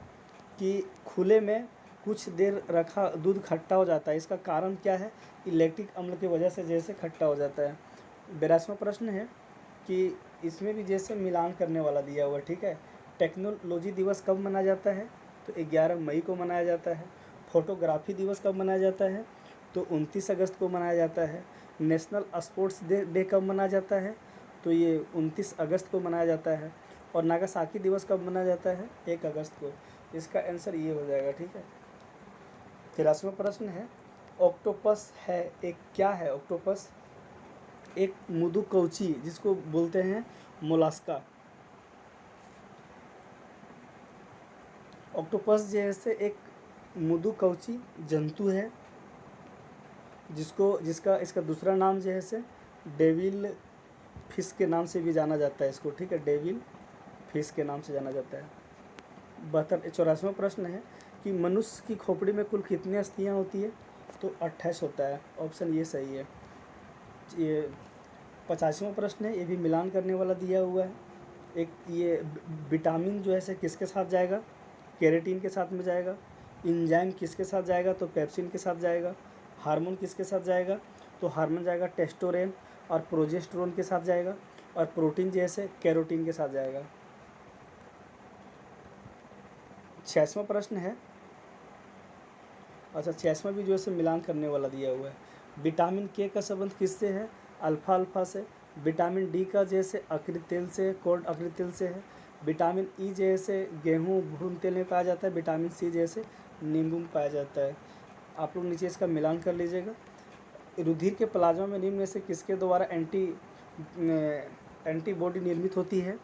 कि खुले में कुछ देर रखा दूध खट्टा हो जाता है, इसका कारण क्या है? इलेक्ट्रिक अम्ल की वजह से जैसे खट्टा हो जाता है। 82वां प्रश्न है कि इसमें भी जैसे मिलान करने वाला दिया हुआ है, ठीक है। टेक्नोलॉजी दिवस कब मनाया जाता है? तो 11 मई को मनाया जाता है। फोटोग्राफी दिवस कब मनाया जाता है? तो 29 अगस्त को मनाया जाता है। नेशनल स्पोर्ट्स डे कब मनाया जाता है? तो ये 29 अगस्त को मनाया जाता है। और नागासाकी दिवस कब मनाया जाता है? 1 अगस्त को। इसका आंसर ये हो जाएगा, ठीक है। 83वां प्रश्न है, ऑक्टोपस है एक क्या है? ऑक्टोपस एक मृदुकवची जिसको बोलते हैं मोलास्का। ऑक्टोपस जैसे एक मृदुकवची जंतु है जिसका इसका दूसरा नाम जो है से डेविल फिश के नाम से भी जाना जाता है इसको, ठीक है, डेविल फिश के नाम से जाना जाता है। 84वां प्रश्न है कि मनुष्य की खोपड़ी में कुल कितनी अस्थियां होती है? तो 28 होता है, ऑप्शन ये सही है। ये 85वां प्रश्न है, ये भी मिलान करने वाला दिया हुआ है। एक ये विटामिन जो है से किसके साथ जाएगा? केराटिन के साथ में जाएगा। इंजाइम किसके साथ जाएगा? तो पेप्सिन के साथ जाएगा। हार्मोन किसके साथ जाएगा? तो हार्मोन जाएगा टेस्टोरेन और प्रोजेस्टेरोन के साथ जाएगा। और प्रोटीन जैसे कैरोटीन के साथ जाएगा। 86वां प्रश्न है, अच्छा 86वां भी जो है मिलान करने वाला दिया हुआ है। विटामिन के का संबंध किससे है? अल्फा अल्फा से। विटामिन डी का जैसे अकृत तेल से, कोल्ड अकृत तेल से है। विटामिन ई जैसे गेहूँ भ्रूण तेल में पाया जाता है। विटामिन सी जैसे नींबू में पाया जाता है। आप लोग नीचे इसका मिलान कर लीजिएगा। रुधिर के प्लाज्मा में निम्न में से किसके द्वारा एंटीबॉडी निर्मित होती है?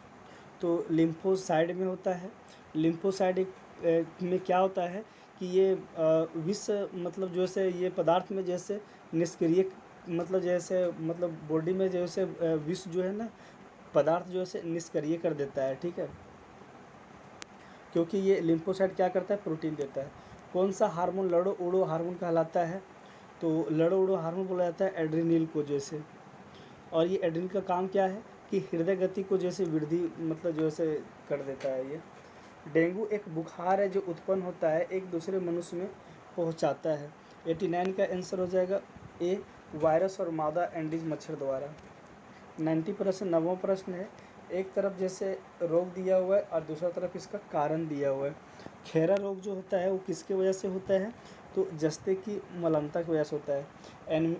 तो लिम्फोसाइड में होता है। लिम्फोसाइड में क्या होता है कि ये विष मतलब जैसे ये पदार्थ में जैसे निष्क्रिय मतलब जैसे मतलब बॉडी में जैसे विष जो है ना पदार्थ जो है निष्क्रिय कर देता है, ठीक है, क्योंकि ये लिम्फोसाइट क्या करता है? प्रोटीन देता है। कौन सा हार्मोन लड़ो उड़ो हार्मोन कहलाता है? तो लड़ो उड़ो हार्मोन बोला जाता है एड्रीनल को जैसे। और ये एड्रीनल का काम क्या है कि हृदय गति को जैसे वृद्धि मतलब जैसे कर देता है। ये डेंगू एक बुखार है जो उत्पन्न होता है एक दूसरे मनुष्य में पहुंचाता है। 89 का आंसर हो जाएगा ए, वायरस और मादा एंडीज मच्छर द्वारा। 90%। 9वां प्रश्न है, एक तरफ जैसे रोग दिया हुआ है और दूसरा तरफ इसका कारण दिया हुआ है। खैरा रोग जो होता है वो किसके वजह से होता है? तो जस्ते की मलमता की वजह से होता है।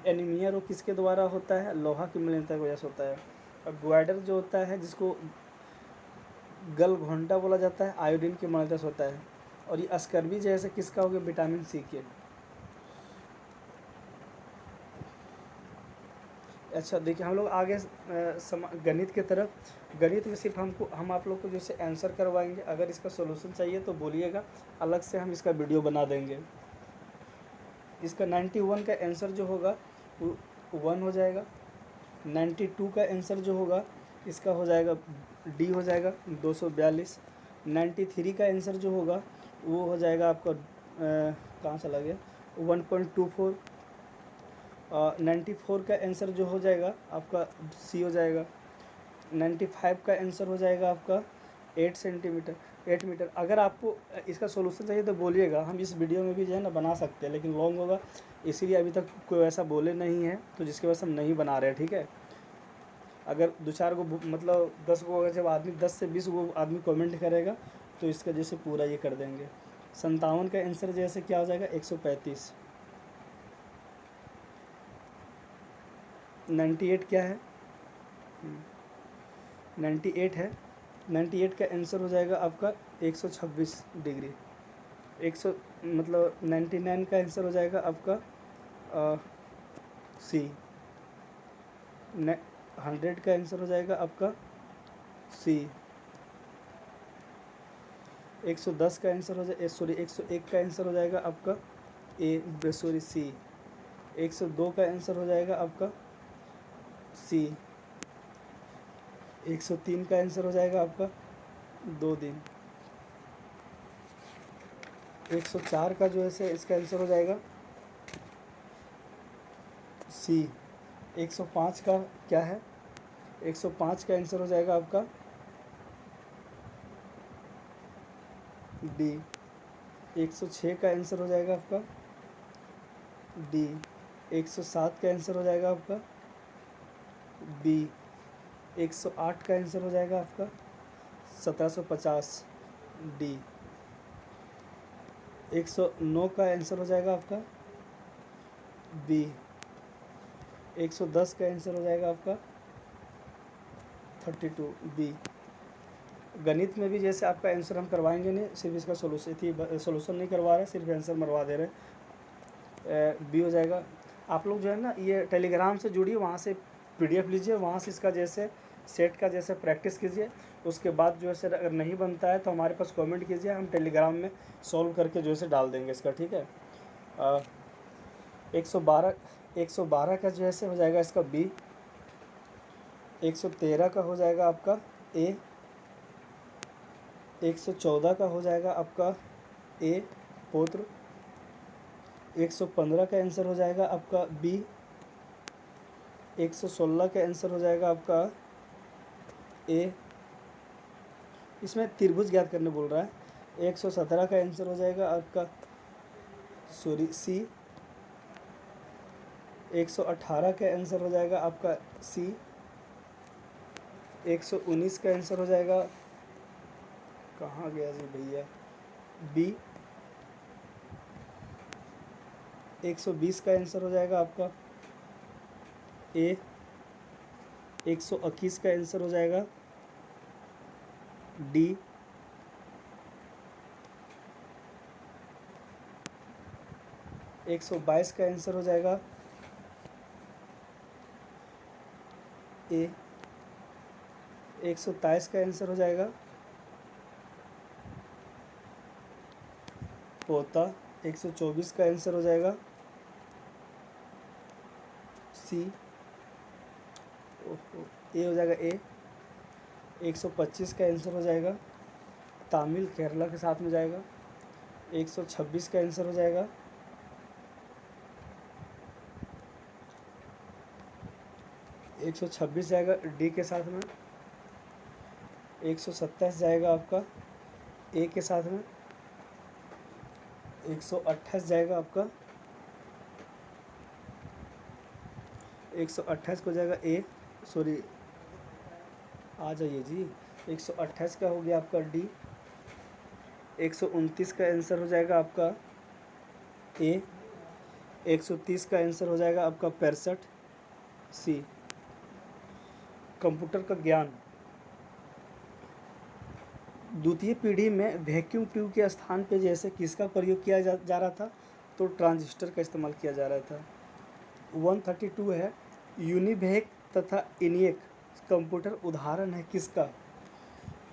एनीमिया रोग किसके द्वारा होता है? लोहा की मलिनता की वजह से होता है। और ग्वाइडर जो होता है जिसको गलघोंटा बोला जाता है आयोडीन की मलिनता से होता है। और ये स्कर्वी जैसे किसका हो गया? विटामिन सी के। अच्छा देखिए हम लोग आगे गणित की तरफ। गणित में सिर्फ हम आप लोग को जैसे आंसर करवाएंगे। अगर इसका सॉल्यूशन चाहिए तो बोलिएगा, अलग से हम इसका वीडियो बना देंगे। इसका 91 का आंसर जो होगा वो 1 हो जाएगा। 92 का आंसर जो होगा इसका हो जाएगा डी हो जाएगा 242। 93 का आंसर जो होगा वो हो जाएगा आपका कहाँ चला गया 1.24। 94 का आंसर जो हो जाएगा आपका सी हो जाएगा। 95 का आंसर हो जाएगा आपका 8 सेंटीमीटर 8 मीटर। अगर आपको इसका सोल्यूशन चाहिए तो बोलिएगा, हम इस वीडियो में भी जो है ना बना सकते हैं, लेकिन लॉन्ग होगा इसीलिए अभी तक कोई ऐसा बोले नहीं है तो जिसकी वजह से हम नहीं बना रहे हैं, ठीक है। अगर 2-4 को मतलब 10 को अगर जब आदमी 10 से 20 को आदमी कमेंट करेगा तो इसका जैसे पूरा ये कर देंगे। 57 का आंसर जैसे क्या हो जाएगा 135। 98 क्या है 98 है। 98 का आंसर हो जाएगा आपका 126 डिग्री। 100 मतलब 99 का आंसर हो जाएगा आपका सी। 100 का आंसर हो जाएगा आपका सी। 110 का आंसर हो जाए सॉरी 101 का आंसर हो जाएगा आपका ए सॉरी सी। 102 का आंसर हो जाएगा आपका सी। 103 का आंसर हो जाएगा आपका 2 दिन। 104 का जो है इसका आंसर हो जाएगा सी। 105 का क्या है 105 का आंसर हो जाएगा आपका डी। 106 का आंसर हो जाएगा आपका डी। 107 का आंसर हो जाएगा आपका बी। 108 का आंसर हो जाएगा आपका 1750 डी। 109 का आंसर हो जाएगा आपका बी। 110 का आंसर हो जाएगा आपका 32 बी। गणित में भी जैसे आपका आंसर हम करवाएंगे नहीं, सिर्फ इसका सोल्यूशन नहीं करवा रहे, सिर्फ आंसर मरवा दे रहे। बी हो जाएगा। आप लोग जो है ना ये टेलीग्राम से जुड़िए, वहाँ से PDF लीजिए, वहाँ से इसका जैसे सेट का जैसे प्रैक्टिस कीजिए। उसके बाद जो है सर अगर नहीं बनता है तो हमारे पास कमेंट कीजिए, हम टेलीग्राम में सॉल्व करके जो है डाल देंगे इसका, ठीक है। 112 का जो है हो जाएगा इसका बी। 113 का हो जाएगा आपका ए। 114 का हो जाएगा आपका ए पौत्र। 115 का आंसर हो जाएगा आपका बी। 116 का आंसर हो जाएगा आपका ए। इसमें त्रिभुज ज्ञात करने बोल रहा है। 117 का आंसर हो जाएगा आपका सी। 118 का आंसर हो जाएगा आपका सी। 119 का आंसर हो जाएगा, कहाँ गया जी भैया, बी। 120 का आंसर हो जाएगा आपका ए। 121 का आंसर हो जाएगा डी। 122 का आंसर हो जाएगा ए। 123 का आंसर हो जाएगा पोता। 124 का आंसर हो जाएगा सी। ए हो जाएगा ए। 125 का आंसर हो जाएगा तमिल केरला के साथ में जाएगा। 126 का आंसर हो जाएगा 126 जाएगा डी के साथ में। 127 जाएगा आपका ए के साथ में। 128 जाएगा आपका 128 को जाएगा ए, सॉरी आ जाइए जी। 128 का हो गया आपका डी। 129 का आंसर हो जाएगा आपका ए। 130 का आंसर हो जाएगा आपका 65 सी। कंप्यूटर का ज्ञान। द्वितीय पीढ़ी में वैक्यूम ट्यूब के स्थान पे जैसे किसका प्रयोग किया जा रहा था, तो ट्रांजिस्टर का इस्तेमाल किया जा रहा था। 132 है यूनिवेक तथा इनियक कंप्यूटर उदाहरण है किसका,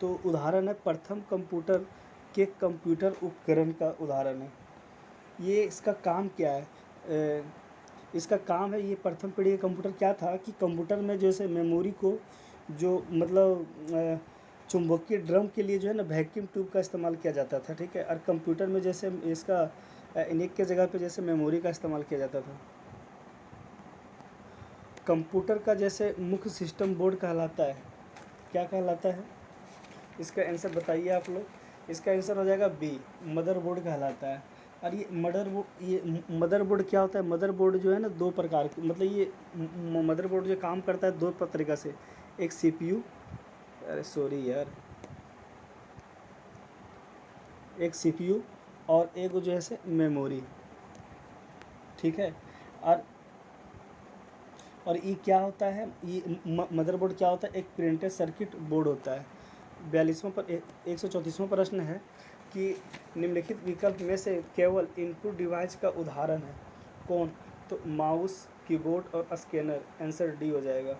तो उदाहरण है प्रथम कंप्यूटर के कंप्यूटर उपकरण का उदाहरण है। ये इसका काम क्या है, इसका काम है, ये प्रथम पीढ़ी का कंप्यूटर क्या था कि कंप्यूटर में जैसे मेमोरी को जो मतलब चुंबकीय ड्रम के लिए जो है ना वैक्यूम ट्यूब का इस्तेमाल किया जाता था, ठीक है। और कंप्यूटर में जैसे इसका इनिक के जगह पे जैसे मेमोरी का इस्तेमाल किया जाता था। कंप्यूटर का जैसे मुख्य सिस्टम बोर्ड कहलाता है, क्या कहलाता है, इसका आंसर बताइए आप लोग। इसका आंसर हो जाएगा बी, मदरबोर्ड कहलाता है। और ये मदरबोर्ड क्या होता है, मदरबोर्ड जो है ना दो प्रकार के, मतलब ये मदरबोर्ड जो काम करता है दो तरीक़ा से, एक CPU, अरे सॉरी यार, एक CPU और एक जो है मेमोरी, ठीक है। और ये क्या होता है, ये मदरबोर्ड क्या होता है, एक प्रिंटेड सर्किट बोर्ड होता है। 134वां प्रश्न है कि निम्नलिखित विकल्प में से केवल इनपुट डिवाइस का उदाहरण है कौन, तो माउस, कीबोर्ड और स्कैनर। आंसर डी हो जाएगा।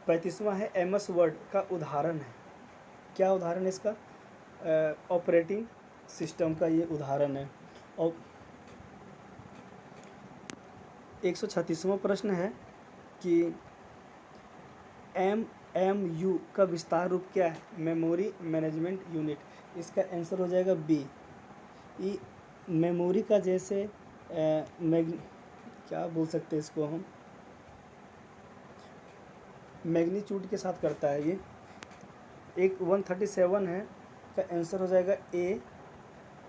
35वां है MS वर्ड का उदाहरण है, क्या उदाहरण है इसका, ऑपरेटिंग सिस्टम का ये उदाहरण है। और 136वां प्रश्न है कि MMU का विस्तार रूप क्या है, मेमोरी मैनेजमेंट यूनिट। इसका आंसर हो जाएगा बी। ये मेमोरी का जैसे क्या बोल सकते हैं इसको हम, मैग्नीट्यूड के साथ करता है ये। एक 137 है का आंसर हो जाएगा ए।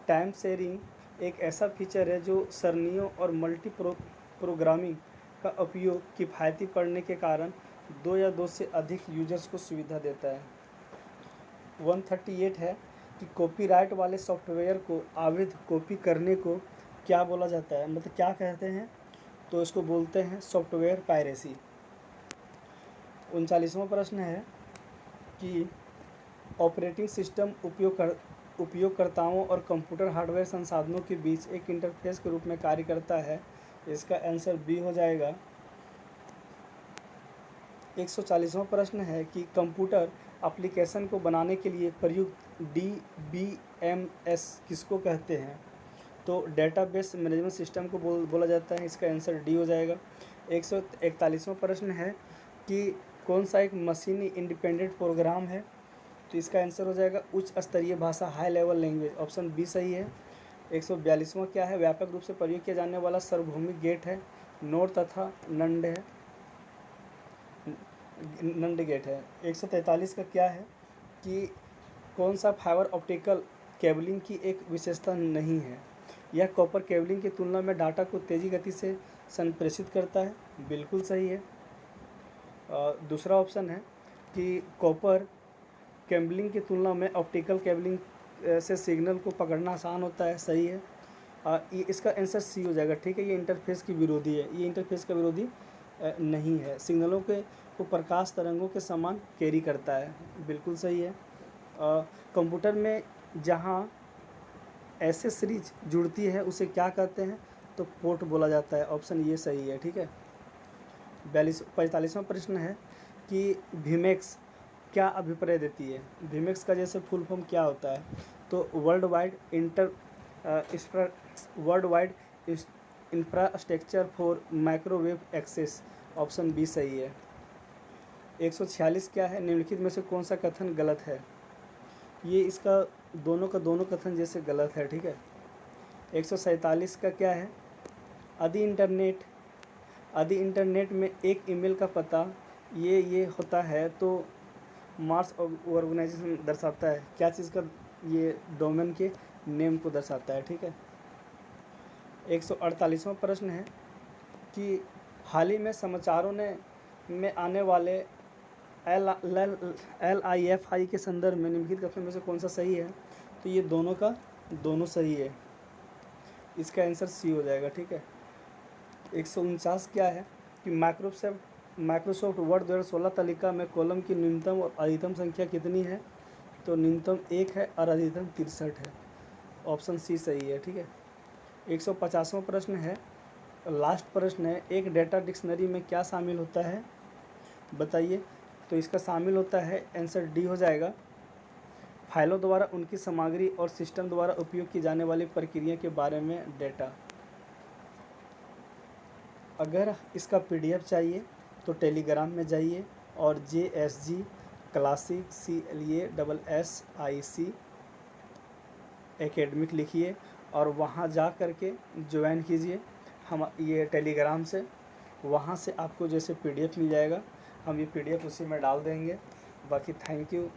टाइम शेयरिंग एक ऐसा फीचर है जो सरणियों और मल्टी प्रोग्रामिंग का उपयोग किफ़ायती पढ़ने के कारण दो या दो से अधिक यूजर्स को सुविधा देता है। 138 है कि कॉपीराइट वाले सॉफ्टवेयर को अवैध कॉपी करने को क्या बोला जाता है, मतलब क्या कहते हैं, तो इसको बोलते हैं सॉफ्टवेयर पायरेसी। 39वां प्रश्न है कि ऑपरेटिंग सिस्टम उपयोगकर्ताओं और कंप्यूटर हार्डवेयर संसाधनों के बीच एक इंटरफेस के रूप में कार्य करता है। इसका आंसर बी हो जाएगा। 140वां प्रश्न है कि कंप्यूटर एप्लीकेशन को बनाने के लिए प्रयुक्त DBMS किसको कहते हैं? तो डेटाबेस मैनेजमेंट सिस्टम को बोला जाता है। इसका आंसर डी हो जाएगा। 141वां प्रश्न है कि कौन सा एक मशीनी इंडिपेंडेंट प्रोग्राम है? तो इसका आंसर हो जाएगा उच्च स्तरीय भाषा, high level language. Option B सही है। 142वां क्या है? व्यापक रूप से प्रयोग किया जाने वाला सार्वभौमिक गेट है। नोड तथा नंड है, नंड गेट है। 143 का क्या है कि कौन सा फाइबर ऑप्टिकल केबलिंग की एक विशेषता नहीं है? यह कॉपर केबलिंग की तुलना में डाटा को तेज़ी गति से संप्रेषित करता है। बिल्कुल सही है। दूसरा ऑप्शन है कि कॉपर केबलिंग की तुलना में ऑप्टिकल केबलिंग से सिग्नल को पकड़ना आसान होता है। सही है। ये इसका आंसर सी हो जाएगा। ठीक है, ये इंटरफेस की विरोधी है। ये इंटरफेस का विरोधी नहीं है। सिग्नलों को प्रकाश तरंगों के समान कैरी करता है। बिल्कुल सही है। कंप्यूटर में जहाँ एसेसरीज जुड़ती है उसे क्या कहते हैं? तो पोर्ट बोला जाता है। ऑप्शन ये सही है। ठीक है। 45वां प्रश्न है कि भीमेक्स क्या अभिप्राय देती है? भीमेक्स का जैसे फुल फॉर्म क्या होता है? तो world wide infrastructure for microwave access. Option B सही है। 146 क्या है? निम्नलिखित में से कौन सा कथन गलत है? ये इसका दोनों का दोनों कथन जैसे गलत है। ठीक है। 147 का क्या है? आदि इंटरनेट में एक ईमेल का पता ये होता है। तो मार्स ऑर्गेनाइजेशन दर्शाता है क्या चीज़ का? ये डोमेन के नेम को दर्शाता है। ठीक है। 148वां प्रश्न है कि हाल ही में समाचारों में आने वाले LIFI के संदर्भ में निम्नलिखित कथनों में से कौन सा सही है? तो ये दोनों का दोनों सही है। इसका आंसर सी हो जाएगा। ठीक है। 149 क्या है कि माइक्रोसॉफ्ट वर्ड 2016 तालिका में कॉलम की न्यूनतम और अधिकतम संख्या कितनी है? तो न्यूनतम 1 है और अधिकतम 63 है। ऑप्शन सी सही है। ठीक है। 150वां प्रश्न है, लास्ट प्रश्न है, एक डेटा डिक्शनरी में क्या शामिल होता है? बताइए। तो इसका शामिल होता है, आंसर डी हो जाएगा, फाइलों द्वारा उनकी सामग्री और सिस्टम द्वारा उपयोग की जाने वाली प्रक्रिया के बारे में डेटा। अगर इसका PDF चाहिए तो टेलीग्राम में जाइए और JSG क्लासिक CLASSIC एकेडमिक लिखिए और वहाँ जा कर के ज्वाइन कीजिए हम ये टेलीग्राम से। वहाँ से आपको जैसे PDF मिल जाएगा, हम ये PDF उसी में डाल देंगे। बाकी थैंक यू।